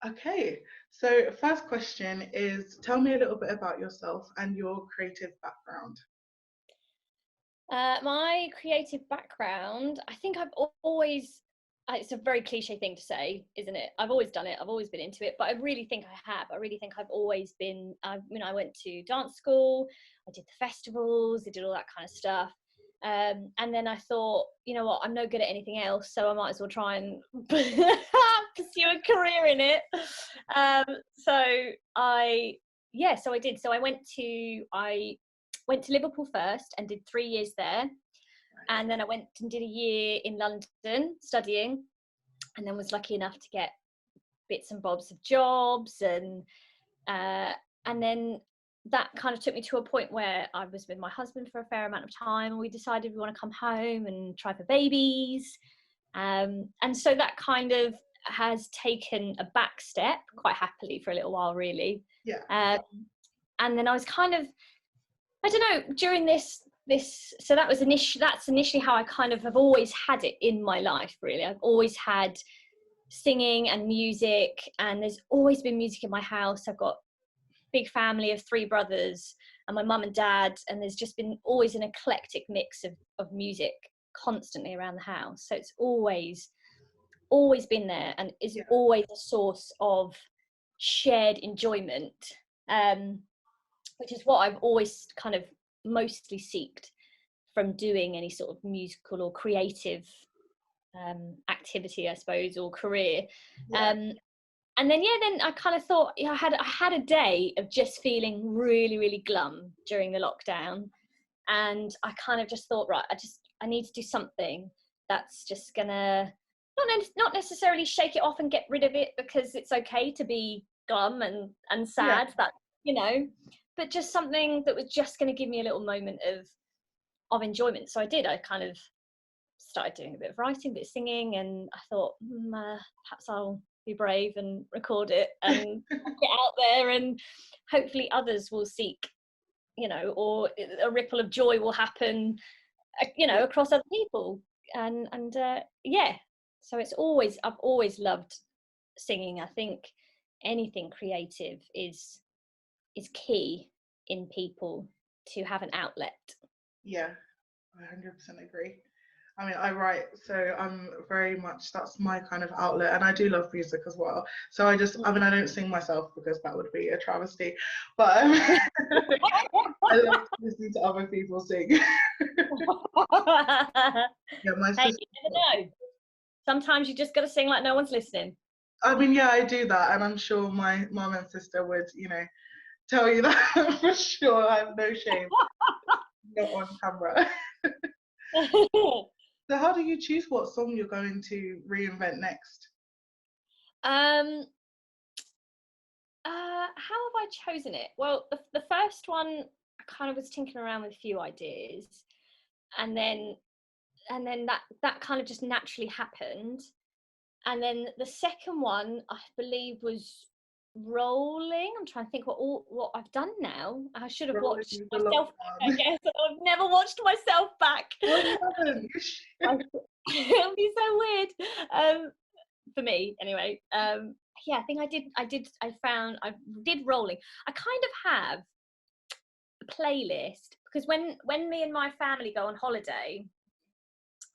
Okay, so first question is tell me a little bit about yourself and your creative background. My creative background, I think I've always, it's a very cliche thing to say, isn't it? I've always done it. I've always been into it, but I really think I have. I really think I've always been, I went to dance school, I did the festivals, I did all that kind of stuff. And then I thought, you know what, I'm no good at anything else, so I might as well try and pursue a career in it. Um, so so I did. So I went to Liverpool first and did 3 years there. And then I went and did a year in London studying, and then was lucky enough to get bits and bobs of jobs. And then that kind of took me to a point where I was with my husband for a fair amount of time, and we decided we want to come home and try for babies. And so that kind of has taken a back step quite happily for a little while, really. Yeah. And then I was kind of, I don't know, during this so that's initially how I kind of have always had it in my life, really. I've always had singing and music, and there's always been music in my house. I've got a big family of 3 brothers and my mum and dad, and there's just been always an eclectic mix of music constantly around the house. So it's always been there, and is always a source of shared enjoyment, which is what I've always kind of mostly seeked from doing any sort of musical or creative activity, I suppose, or career. And then I kind of thought, I had a day of just feeling really, really glum during the lockdown, and I kind of just thought, right, I need to do something that's just gonna not necessarily shake it off and get rid of it, because it's okay to be glum and sad, that, you know, but just something that was just going to give me a little moment of enjoyment. So I kind of started doing a bit of writing, a bit of singing, and I thought, perhaps I'll be brave and record it and get out there, and hopefully others will seek, you know, or a ripple of joy will happen, you know, across other people. And so I've always loved singing. I think anything creative is key in people to have an outlet. Yeah, I 100% agree. I mean, I write, so I'm very much, that's my kind of outlet, and I do love music as well. So I don't sing myself because that would be a travesty, but I love listening to other people sing. My Hey, sister. you never know. Sometimes you just got to sing like no one's listening. I mean, yeah, I do that, and I'm sure my mum and sister would, tell you that for sure. I have no shame. Not on camera. So how do you choose what song you're going to reinvent next? How have I chosen it? Well, the first one, I kind of was tinkering around with a few ideas, and then that kind of just naturally happened. And then the second one, I believe, was Rolling. I'm trying to think what I've done now. I should have watched myself back, I guess. I've never watched myself back. Oh, you haven't? It'll be so weird. For me, anyway. I think I did Rolling. I kind of have a playlist, because when me and my family go on holiday,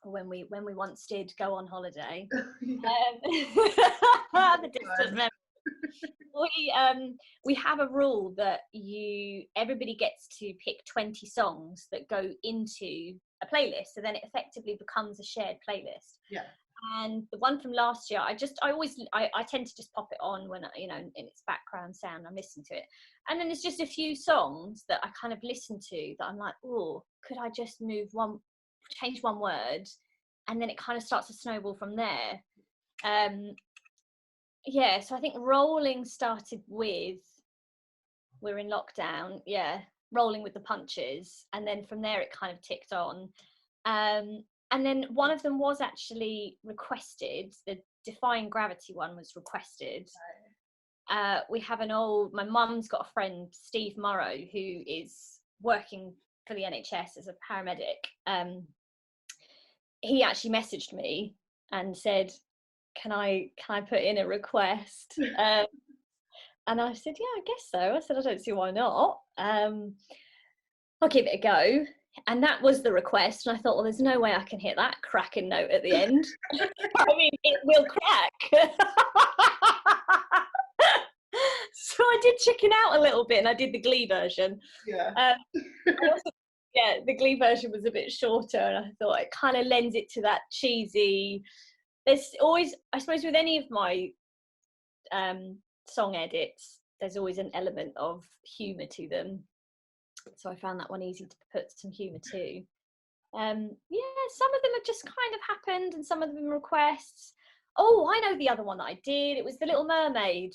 or when we once did go on holiday, the distant memory. We have a rule that everybody gets to pick 20 songs that go into a playlist, so then it effectively becomes a shared playlist. Yeah. And the one from last year, I tend to just pop it on when, you know, in its background sound, I'm listening to it. And then there's just a few songs that I kind of listen to that I'm like, oh, could I just change one word? And then it kind of starts to snowball from there. So I think Rolling started with, we're in lockdown, rolling with the punches. And then from there, it kind of ticked on. And then one of them was actually requested. The Defying Gravity one was requested. We have my mum's got a friend, Steve Morrow, who is working for the NHS as a paramedic. He actually messaged me and said, can I put in a request? And I said, yeah, I guess so. I said, I don't see why not. I'll give it a go. And that was the request. And I thought, well, there's no way I can hit that cracking note at the end. I mean, it will crack. So I did chicken out a little bit, and I did the Glee version. Yeah. Yeah, the Glee version was a bit shorter, and I thought it kind of lends it to that cheesy. There's always, I suppose, with any of my song edits, there's always an element of humour to them. So I found that one easy to put some humour to. Yeah, some of them have just kind of happened, and some of them requests. Oh, I know the other one that I did. It was The Little Mermaid.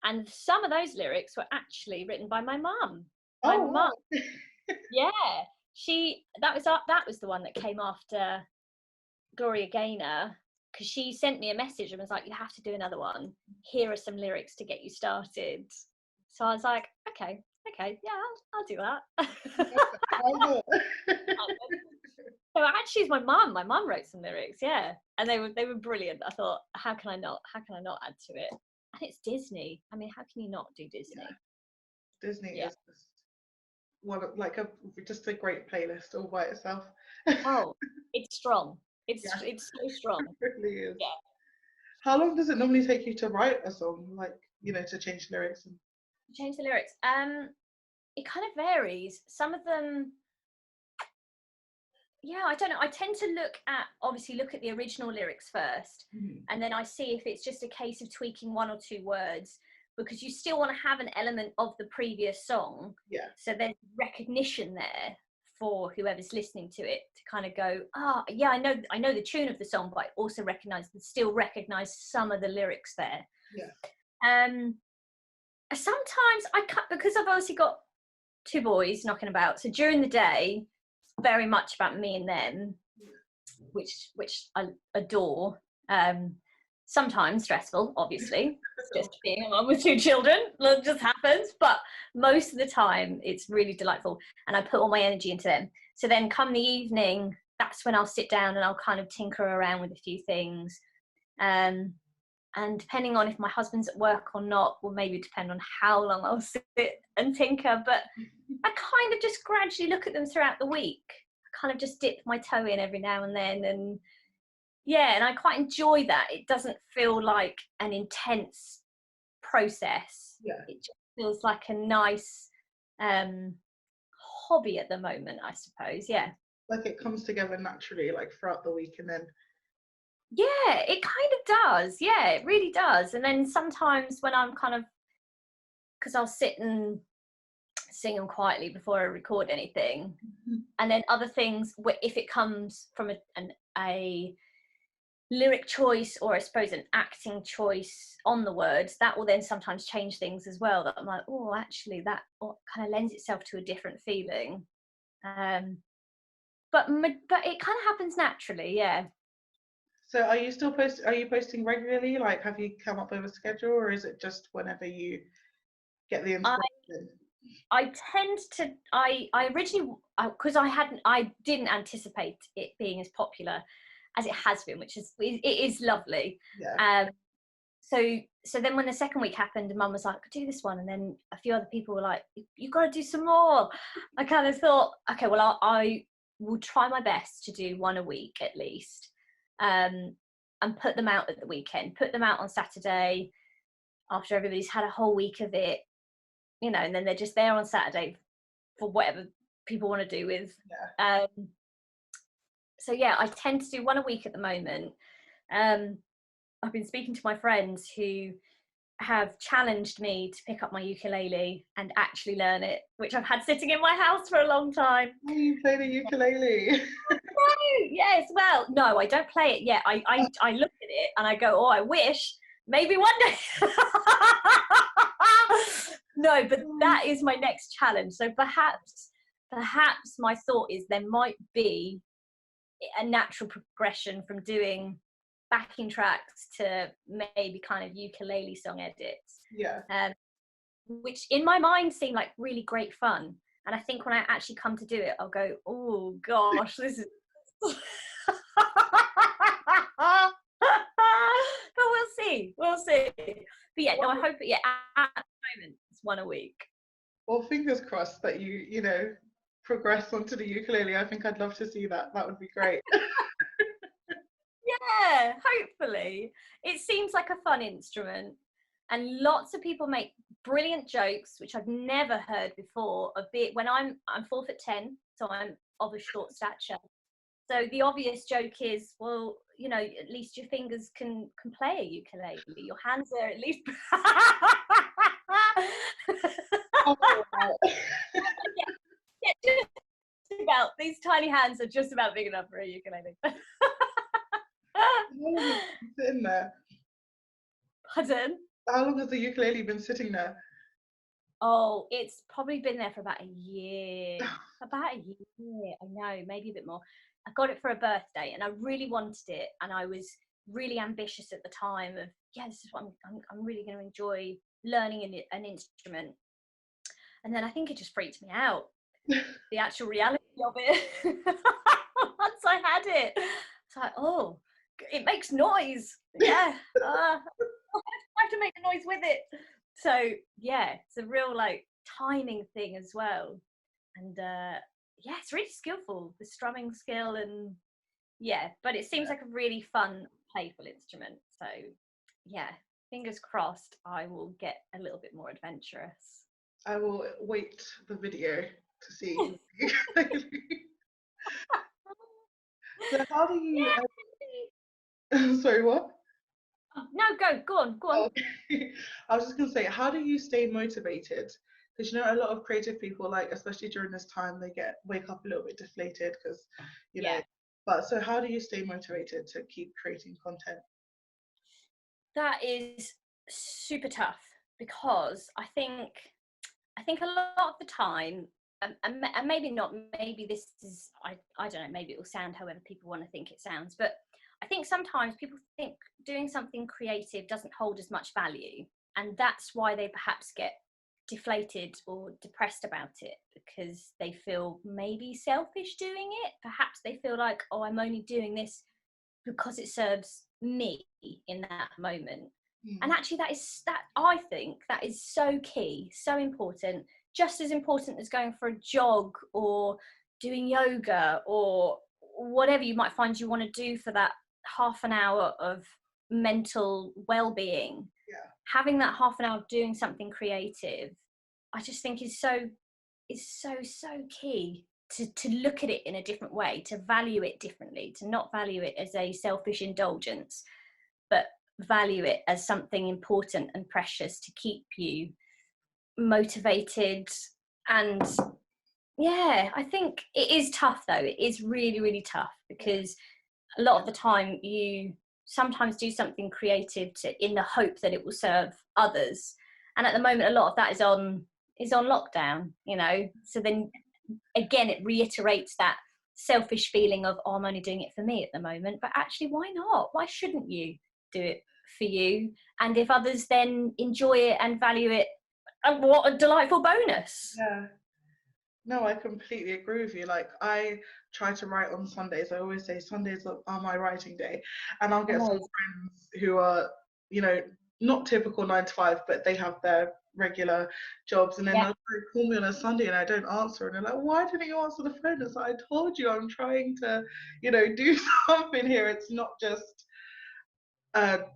And some of those lyrics were actually written by my mum. My mum. Yeah. That was the one that came after Gloria Gaynor, because she sent me a message and was like, you have to do another one. Here are some lyrics to get you started. So I was like, okay, yeah, I'll do that. So actually it's my mum. My mum wrote some lyrics, yeah. And they were brilliant. I thought, how can I not add to it? And it's Disney. I mean, how can you not do Disney? Yeah. Disney is just just a great playlist all by itself. Oh, it's strong. It's so strong. It really is. Yeah. How long does it normally take you to write a song, like, to change lyrics? Change the lyrics. It kind of varies. Some of them, yeah, I don't know. I tend to look at the original lyrics first, and then I see if it's just a case of tweaking one or two words, because you still want to have an element of the previous song. Yeah. So there's recognition there for whoever's listening to it to kind of go, yeah, I know the tune of the song, but I also still recognize some of the lyrics there. Yeah. Sometimes I cut, because I've obviously got two boys knocking about. So during the day, very much about me and them, which I adore. Sometimes stressful, obviously. It's just being a mum with two children. It just happens. But most of the time, it's really delightful. And I put all my energy into them. So then come the evening, that's when I'll sit down and I'll kind of tinker around with a few things. And depending on if my husband's at work or not, will maybe depend on how long I'll sit and tinker. But I kind of just gradually look at them throughout the week. I kind of just dip my toe in every now and then. And yeah, and I quite enjoy that. It doesn't feel like an intense process. Yeah. It just feels like a nice hobby at the moment, I suppose. Yeah. Like it comes together naturally, like throughout the week, and then. Yeah, it kind of does. Yeah, it really does. And then sometimes when I'm kind of, because I'll sit and sing them quietly before I record anything, and then other things, if it comes from a lyric choice, or I suppose an acting choice on the words, that will then sometimes change things as well, that I'm like, oh, actually that kind of lends itself to a different feeling. But it kind of happens naturally. Yeah. So are you posting regularly? Like, have you come up with a schedule, or is it just whenever you get the inspiration? I tend to, I originally, because I didn't anticipate it being as popular as it has been, it is lovely. Yeah. So then when the second week happened, and Mum was like, do this one, and then a few other people were like, you've got to do some more. I kind of thought, okay, well, I will try my best to do one a week at least, and put them out at the weekend, put them out on Saturday after everybody's had a whole week of it, and then they're just there on Saturday for whatever people want to do with. Yeah. So yeah, I tend to do one a week at the moment. I've been speaking to my friends who have challenged me to pick up my ukulele and actually learn it, which I've had sitting in my house for a long time. Oh, you play the ukulele? No, yes, well, no, I don't play it yet. I look at it and I go, oh, I wish, maybe one day. No, but that is my next challenge. So perhaps my thought is there might be a natural progression from doing backing tracks to maybe kind of ukulele song edits. Yeah. Which in my mind seem like really great fun. And I think when I actually come to do it, I'll go, oh gosh, this is we'll see. But yeah, no, I hope, yeah, at the moment, it's one a week. Well, fingers crossed that you know, progress onto the ukulele. I think I'd love to see that. That would be great. Yeah, hopefully. It seems like a fun instrument, and lots of people make brilliant jokes, which I've never heard before. Of it when I'm 4'10", so I'm of a short stature. So the obvious joke is, well, you know, at least your fingers can play a ukulele. Your hands are at least. Oh, wow. Yeah, just about, these tiny hands are just about big enough for a ukulele. How long has it been sitting there? Pardon? How long has the ukulele been sitting there? Oh, it's probably been there for about a year. About a year, I know, maybe a bit more. I got it for a birthday, and I really wanted it, and I was really ambitious at the time of, yeah, this is what I'm really going to enjoy learning an instrument. And then I think it just freaked me out, the actual reality of it. Once I had it, it's like, oh, it makes noise. Yeah, I have to make a noise with it. So yeah, it's a real like timing thing as well. And yeah, it's really skillful, the strumming skill, and yeah, but it seems like a really fun, playful instrument. So yeah, fingers crossed I will get a little bit more adventurous. I will wait the video to see. So how do you? Sorry, what? No, go on. Oh, I was just gonna say, how do you stay motivated? Because you know, a lot of creative people, like especially during this time, they wake up a little bit deflated because, you know. Yeah. But so, how do you stay motivated to keep creating content? That is super tough, because I think a lot of the time, and maybe not, maybe this is, I don't know, maybe it will sound however people want to think it sounds, but I think sometimes people think doing something creative doesn't hold as much value, and that's why they perhaps get deflated or depressed about it, because they feel maybe selfish doing it. Perhaps they feel like, oh, I'm only doing this because it serves me in that moment. And actually that I think that is so key, so important, just as important as going for a jog or doing yoga or whatever you might find you want to do for that half an hour of mental well-being. Yeah. Having that half an hour of doing something creative, I just think is so key to look at it in a different way, to value it differently, to not value it as a selfish indulgence, but value it as something important and precious to keep you motivated. And yeah, I think it is tough though. It is really, really tough, because a lot of the time you sometimes do something creative in the hope that it will serve others. And at the moment, a lot of that is on lockdown, you know. So then again, it reiterates that selfish feeling of, oh, I'm only doing it for me at the moment. But actually, why not? Why shouldn't you do it for you? And if others then enjoy it and value it, what a delightful bonus. Yeah. No, I completely agree with you. Like, I try to write on Sundays. I always say Sundays are my writing day, and I'll get some friends who are, you know, not typical 9 to 5, but they have their regular jobs, and then they'll call me on a Sunday and I don't answer, and they're like, why didn't you answer the phone? It's like, I told you I'm trying to, you know, do something here. It's not just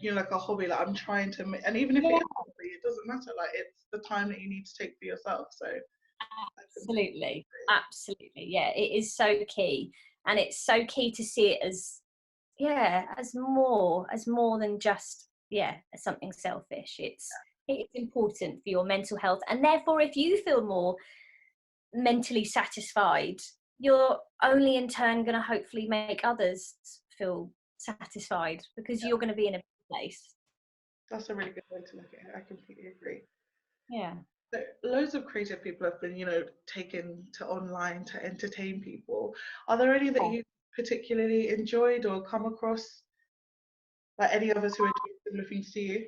you know, like a hobby. Like, I'm trying to and even if it is a hobby, it doesn't matter. Like, it's the time that you need to take for yourself. So absolutely, yeah, it is so key. And it's so key to see it as more than just as something selfish. It's important for your mental health, and therefore if you feel more mentally satisfied, you're only in turn going to hopefully make others feel satisfied, because you're going to be in a place. That's a really good way to look at it. I completely agree. Yeah. So loads of creative people have been, you know, taken to online to entertain people. Are there any that you particularly enjoyed or come across? Like any others who are doing similar things to you?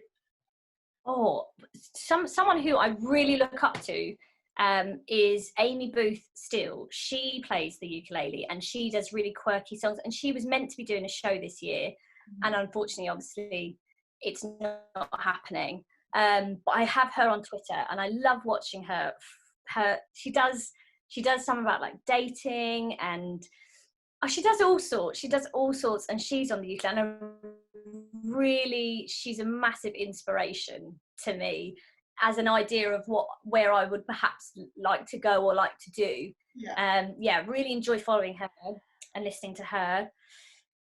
Oh, someone who I really look up to is Amy Booth Still. She plays the ukulele and she does really quirky songs, and she was meant to be doing a show this year, and unfortunately, obviously, it's not happening. But I have her on Twitter, and I love watching her. She does something about like dating, and she does all sorts, and she's on the YouTube, and really, she's a massive inspiration to me as an idea of where I would perhaps like to go or like to do. Really enjoy following her and listening to her.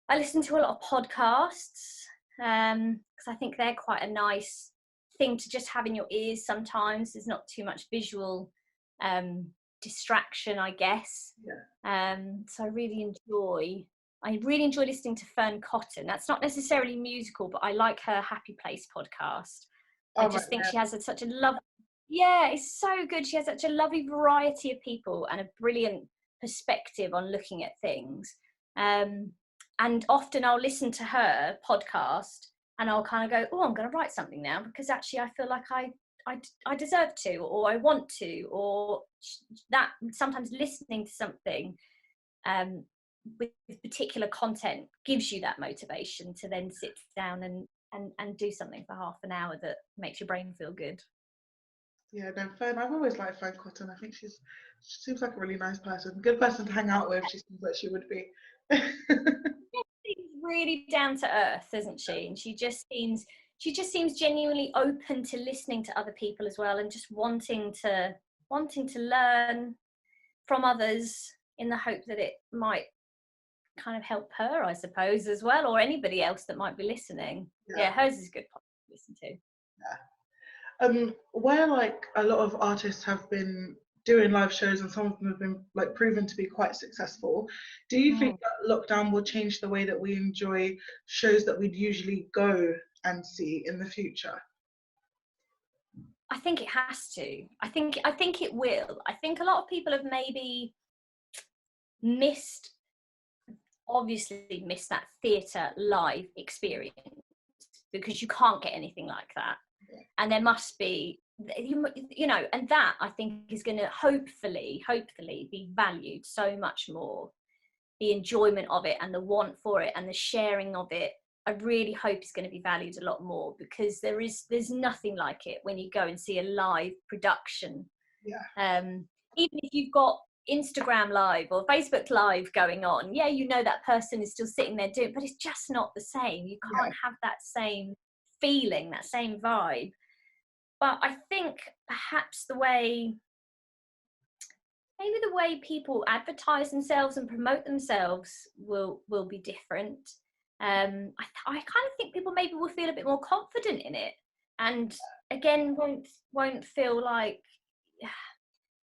I listen to a lot of podcasts because I think they're quite a nice thing to just have in your ears sometimes. There's not too much visual distraction, I guess. So I really enjoy listening to Fern Cotton. That's not necessarily musical, but I like her Happy Place podcast. I just think she has such a lovely, it's so good. She has such a lovely variety of people and a brilliant perspective on looking at things. And often I'll listen to her podcast and I'll kind of go, oh, I'm going to write something now, because actually I feel like I deserve to, or I want to, or that sometimes listening to something with particular content gives you that motivation to then sit down and do something for half an hour that makes your brain feel good. Yeah, no, Fern, I've always liked Fern Cotton. I think she seems like a really nice person, good person to hang out with. She seems like she would be. She's really down to earth, isn't she? And she just seems genuinely open to listening to other people as well, and just wanting to learn from others in the hope that it might kind of help her, I suppose, as well, or anybody else that might be listening. Hers is a good podcast to listen to. Where like a lot of artists have been doing live shows, and some of them have been like proven to be quite successful, do you think that lockdown will change the way that we enjoy shows that we'd usually go and see in the future? I think it has to. I think it will. I think a lot of people have maybe missed that theatre live experience, because you can't get anything like that. And there must be, you know, and that I think is going to hopefully be valued so much more. The enjoyment of it and the want for it and the sharing of it, I really hope is going to be valued a lot more, because there's nothing like it when you go and see a live production. Even if you've got Instagram live or Facebook live going on, you know that person is still sitting there doing, but it's just not the same. You can't have that same feeling, that same vibe. But I think perhaps the way people advertise themselves and promote themselves will be different. I kind of think people maybe will feel a bit more confident in it, and again won't feel like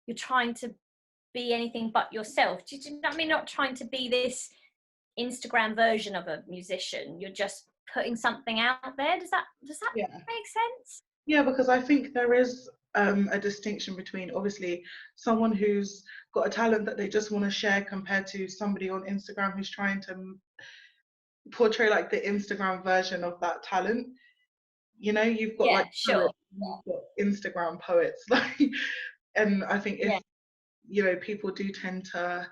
you're trying to be anything but yourself. Do you know what I mean? Not trying to be this Instagram version of a musician. You're just putting something out there. Does that make sense? Yeah, because I think there is a distinction between obviously someone who's got a talent that they just want to share, compared to somebody on Instagram who's trying to portray like the Instagram version of that talent. You know, you've got poets, you've got Instagram poets, like, and I think if you know, people do tend to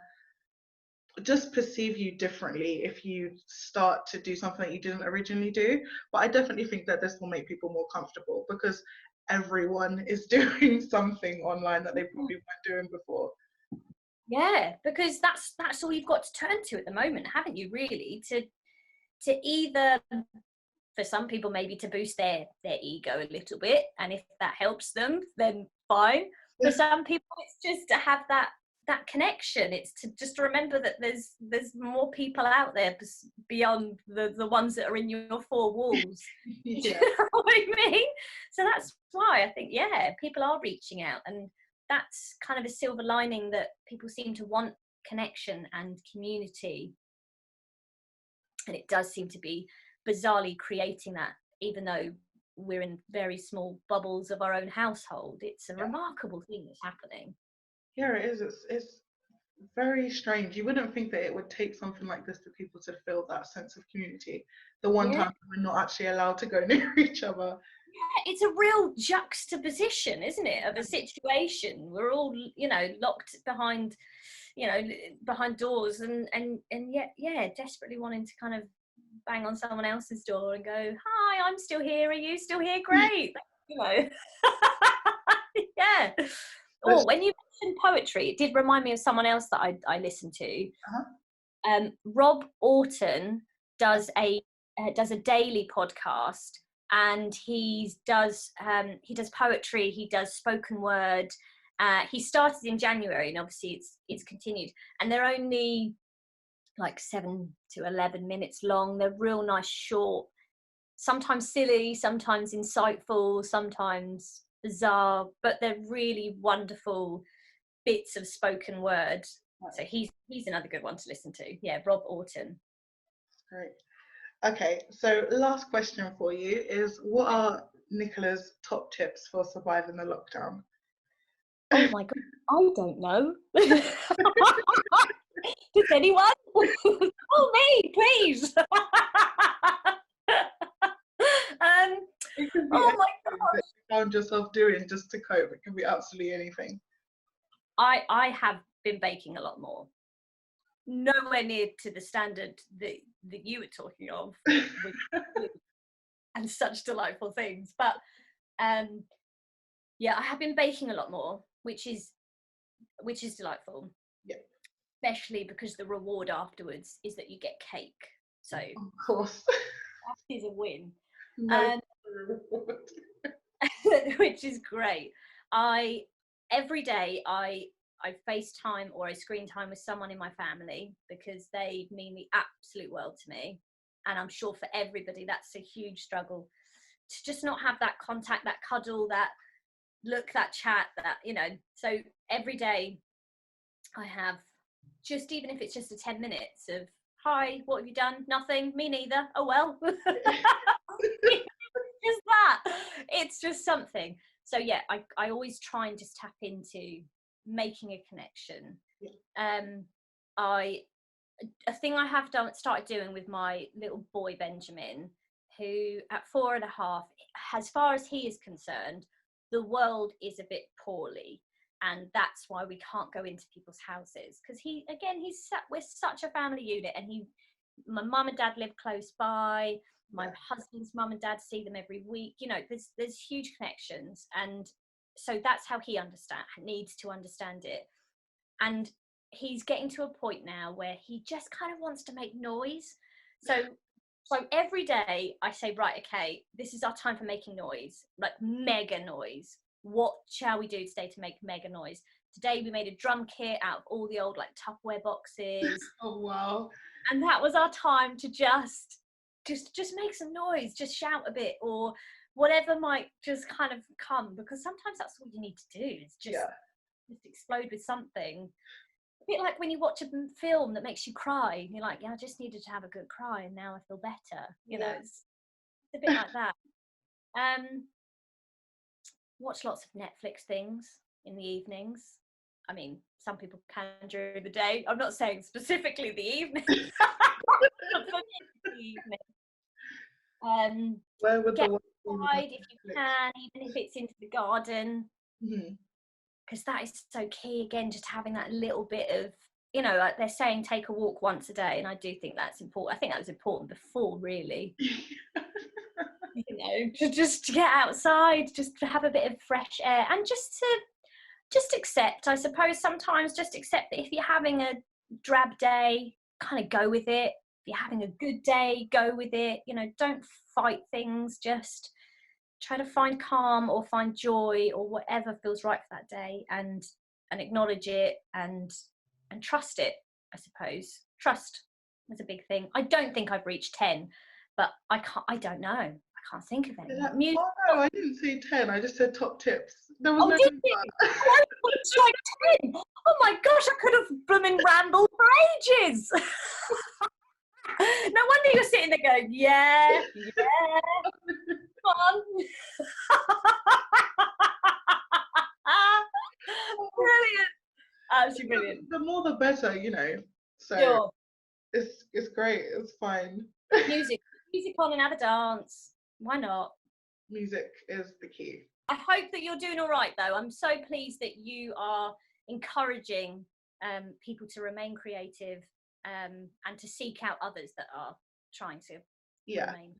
just perceive you differently if you start to do something that you didn't originally do. But I definitely think that this will make people more comfortable, because everyone is doing something online that they probably weren't doing before. Yeah, because that's all you've got to turn to at the moment, haven't you, really, to either, for some people maybe to boost their ego a little bit, and if that helps them then fine. For some people it's just to have that connection. It's to just remember that there's more people out there beyond the ones that are in your four walls. You know what I mean? So that's why I think people are reaching out, and that's kind of a silver lining, that people seem to want connection and community, and it does seem to be bizarrely creating that, even though we're in very small bubbles of our own household. It's a remarkable thing that's happening. Yeah, it is. It's very strange. You wouldn't think that it would take something like this for people to feel that sense of community. The one time we're not actually allowed to go near each other. Yeah, it's a real juxtaposition, isn't it, of a situation. We're all, you know, locked behind doors, and yet, desperately wanting to kind of bang on someone else's door and go, hi, I'm still here, are you still here? Great. You know. Yeah. Or when you mentioned poetry, it did remind me of someone else that I listened to. Rob Orton does a daily podcast, and he does poetry, he does spoken word. He started in January, and obviously it's continued, and they're only like 7 to 11 minutes long. They're real nice, short, sometimes silly, sometimes insightful, sometimes bizarre, but they're really wonderful bits of spoken word. So he's another good one to listen to. Yeah, Rob Orton. Great. Okay, so last question for you is, what are Nicola's top tips for surviving the lockdown? Oh my God, I don't know. Does anyone? Oh, me, please. Oh my God. That you found yourself doing just to cope. It can be absolutely anything. I have been baking a lot more. Nowhere near to the standard that you were talking of, and such delightful things. But yeah, I have been baking a lot more, which is delightful. Yeah. Especially because the reward afterwards is that you get cake. So of course, that is a win. No Which is great. Every day I FaceTime or I screen time with someone in my family, because they mean the absolute world to me, and I'm sure for everybody that's a huge struggle to just not have that contact, that cuddle, that look, that chat, that, you know. So every day I have, just even if it's just a 10 minutes of, hi, what have you done? Nothing. Me neither. Oh well. Just that, it's just something. So yeah, I always try and just tap into making a connection. A thing I have started doing with my little boy Benjamin, who at 4.5, as far as he is concerned, the world is a bit poorly, and that's why we can't go into people's houses, because we're such a family unit, and my mum and dad live close by. My husband's mum and dad see them every week. You know, there's huge connections, and so that's how he needs to understand it. And he's getting to a point now where he just kind of wants to make noise. So every day I say, right, okay, this is our time for making noise, like mega noise. What shall we do today to make mega noise? Today we made a drum kit out of all the old like Tupperware boxes. Oh wow. And that was our time to just make some noise, just shout a bit, or whatever might just kind of come, because sometimes that's all you need to do, is just explode with something. A bit like when you watch a film that makes you cry, and you're like, yeah, I just needed to have a good cry and now I feel better. You know, it's a bit like that. Watch lots of Netflix things in the evenings. I mean, some people can during the day. I'm not saying specifically the evening. Where would get the outside if you can, even if it's into the garden, Mm-hmm. because that is so key. Again, just having that little bit of, you know, like they're saying, take a walk once a day, and I do think that's important. I think that was important before, really. You know, to just get outside, just to have a bit of fresh air, and just accept, I suppose, sometimes just accept that if you're having a drab day, kind of go with it. If you're having a good day, go with it. You know, don't fight things, just try to find calm or find joy or whatever feels right for that day, and acknowledge it and trust it, I suppose. Trust is a big thing. I don't think I've reached 10, but I don't know. I can't think of any. Oh no, I didn't say 10. I just said top tips. There was no did you? I was like 10. Oh my gosh, I could have blooming rambled for ages. No wonder you're sitting there going, yeah, come on. Brilliant. Absolutely brilliant. The more the better, you know. So sure. It's great. It's fine. Music on and have a dance. Why not? Music is the key. I hope that you're doing all right, though. I'm so pleased that you are encouraging people to remain creative, and to seek out others that are trying to Yeah, remain.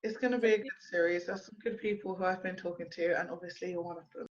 it's going to be a good series. There's some good people who I've been talking to, and obviously you're one of them.